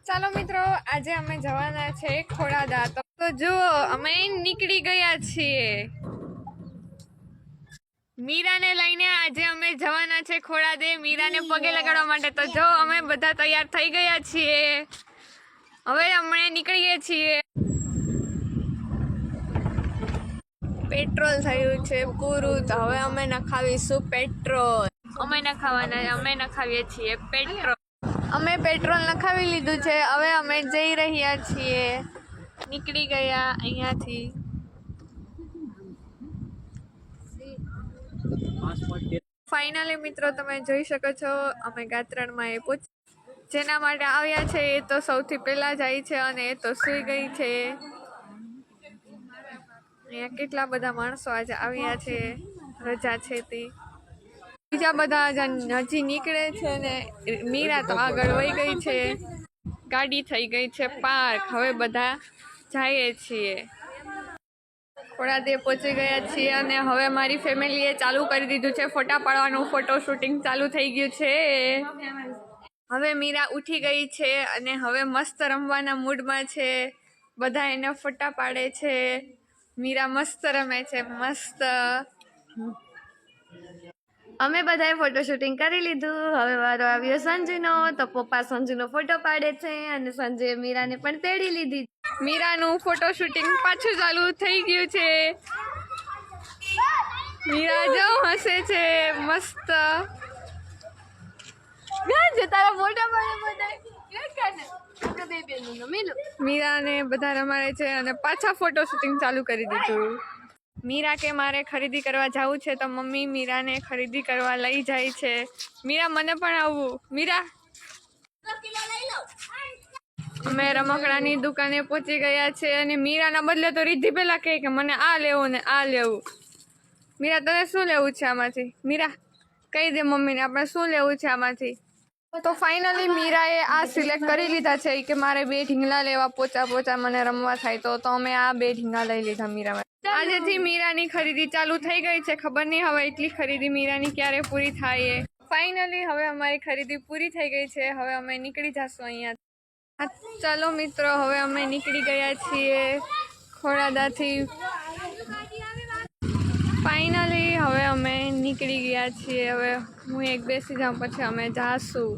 ચાલો મિત્રો, આજે અમે જવાના છે ખોડાદા. તો જુઓ, અમે નીકળી ગયા છીએ. મીરાને લઈને આજે અમે જવાના છે ખોડાદે, મીરાને પગે લગાડવા માટે. તો જો અમે બધા તૈયાર થઈ ગયા છીએ. હવે અમે નીકળીએ છીએ. પેટ્રોલ થયું છે પૂરું, તો હવે અમે નખાવીશું પેટ્રોલ. અમે નખાવીએ છીએ પેટ્રોલ. અમે પેટ્રોલ નખાવી લીધું છે. હવે અમે જઈ રહ્યા છીએ. નીકળી ગયા અહીંયાથી. ફાઇનલી મિત્રો, તમે જોઈ શકો છો અમે ગાત્રણમાં એ જેના માટે આવ્યા છે એ તો સૌથી પહેલા જાય છે અને એ તો સૂઈ ગઈ છે. અહીંયા કેટલા બધા માણસો આજે આવ્યા છે, રજા છે તે. બીજા બધા હજી નીકળે છે ને મીરા તો આગળ વહી ગઈ છે. ગાડી થઈ ગઈ છે પાર્ક. હવે બધા જઈએ છીએ. ખોડાદે પહોંચી ગયા છીએ અને હવે મારી ફેમિલીએ ચાલુ કરી દીધું છે ફોટા પાડવાનું. ફોટો શૂટિંગ ચાલુ થઈ ગયું છે. હવે મીરા ઉઠી ગઈ છે અને હવે મસ્ત રમવાના મૂડમાં છે. બધા એને ફોટા પાડે છે. મીરા મસ્ત રમે છે, મસ્ત. અમે બધાએ ફોટો શૂટિંગ કરી લીધું. હવે વારો આવ્યો સંજુનો. તો પપ્પા સંજુનો ફોટો પાડે છે અને સંજુએ મીરાને પણ તેડી લીધી. મીરાનું ફોટો શૂટિંગ પાછું ચાલુ થઈ ગયું છે. મીરા જો હસે છે મસ્ત. તારા ફોટા મીરાને બધા રમાડે છે અને પાછા ફોટો શૂટિંગ ચાલુ કરી દીધું. મીરા કે મારે ખરીદી કરવા જવું છે, તો મમ્મી મીરાને ખરીદી કરવા લઈ જાય છે. મીરા મને પણ આવવું. મીરા, અમે રમકડાની દુકાને પહોંચી ગયા છે અને મીરાના બદલે તો રિદ્ધિ પેલા કહે કે મને આ લેવું ને આ લેવું. મીરા, તને શું લેવું છે આમાંથી? મીરા, કહી દે મમ્મીને આપણે શું લેવું છે આમાંથી. તો ફાઇનલી મીરાએ આ સિલેક્ટ કરી લીધા છે કે મારે 2 ઢીંગલા લેવા, પોચા પોચા મને રમવા થાય. તો અમે આ 2 ઢીંગલા લઈ લીધા મીરા. આજેથી મીરાની ખરીદી ચાલુ થઈ ગઈ છે. ખબર નહીં હવે એટલી ખરીદી મીરાની ક્યારે પૂરી થાય. ફાઇનલી હવે અમારી ખરીદી પૂરી થઈ ગઈ છે. હવે અમે નીકળી જશું અહીંયા. ચાલો મિત્રો, હવે અમે નીકળી ગયા છીએ ખોડાદાથી. ફાઇનલી હવે અમે નીકળી ગયા છીએ. હવે હું એક બેસી જાઉં પછી અમે જાશું.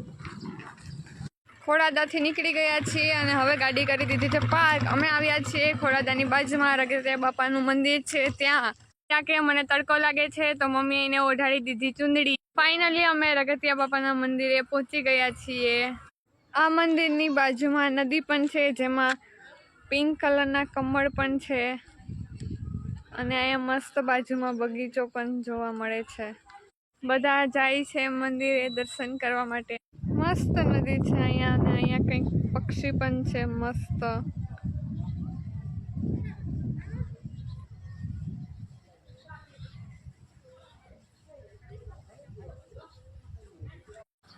ખોડાદાથી નીકળી ગયા છીએ અને હવે ગાડી કરી દીધી છે પાર્ક. અમે આવ્યા છીએ ખોડાદાની બાજુમાં રગતિયા બાપાનું મંદિર છે ત્યાં કે મને તડકો લાગે છે તો મમ્મીએ એને ઓઢાડી દીધી ચુંદડી. ફાઇનલી અમે રગતિયા બાપાના મંદિરે પહોંચી ગયા છીએ. આ મંદિરની બાજુમાં નદી પણ છે, જેમાં પિંક કલરના કમળ પણ છે અને અહીંયા મસ્ત બાજુમાં બગીચો પણ જોવા મળે છે. બધા જાય છે મંદિરે દર્શન કરવા માટે. મસ્ત નદી છે અહીંયા અને અહીંયા કંઈક પક્ષી પણ છે મસ્ત.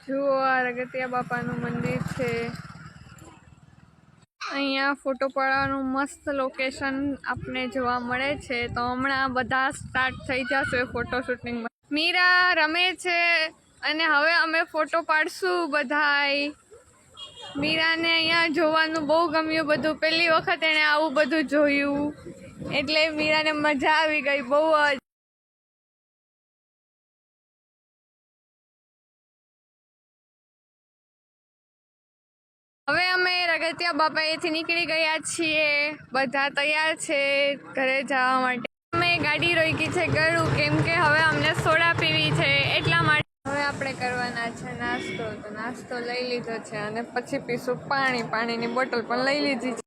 જુઓ, આ રગતિયા બાપાનું મંદિર છે. અહીંયા ફોટો પાડવાનું મસ્ત લોકેશન આપને જોવા મળે છે. તો હમણાં બધા સ્ટાર્ટ થઈ જશે ફોટો શૂટિંગમાં. મીરા રમે છે અને હવે અમે ફોટો પાડશું બધાય. મીરાને અહીંયા જોવાનું બહુ ગમ્યું બધું. પહેલી વખત એણે આવું બધું જોયું એટલે મીરાને મજા આવી ગઈ બહુ જ. હવે અમે રગતિયા બાપાએથી નીકળી ગયા છીએ. બધા તૈયાર છે ઘરે જવા માટે. અમે ગાડી રોકી છે ગળું, કેમ કે હવે અમને સોડા પીવી છે એટલા માટે. હવે આપણે કરવાના છે નાસ્તો. તો નાસ્તો લઈ લીધો છે અને પછી પીશું પાણી. પાણીની બોટલ પણ લઈ લીધી છે.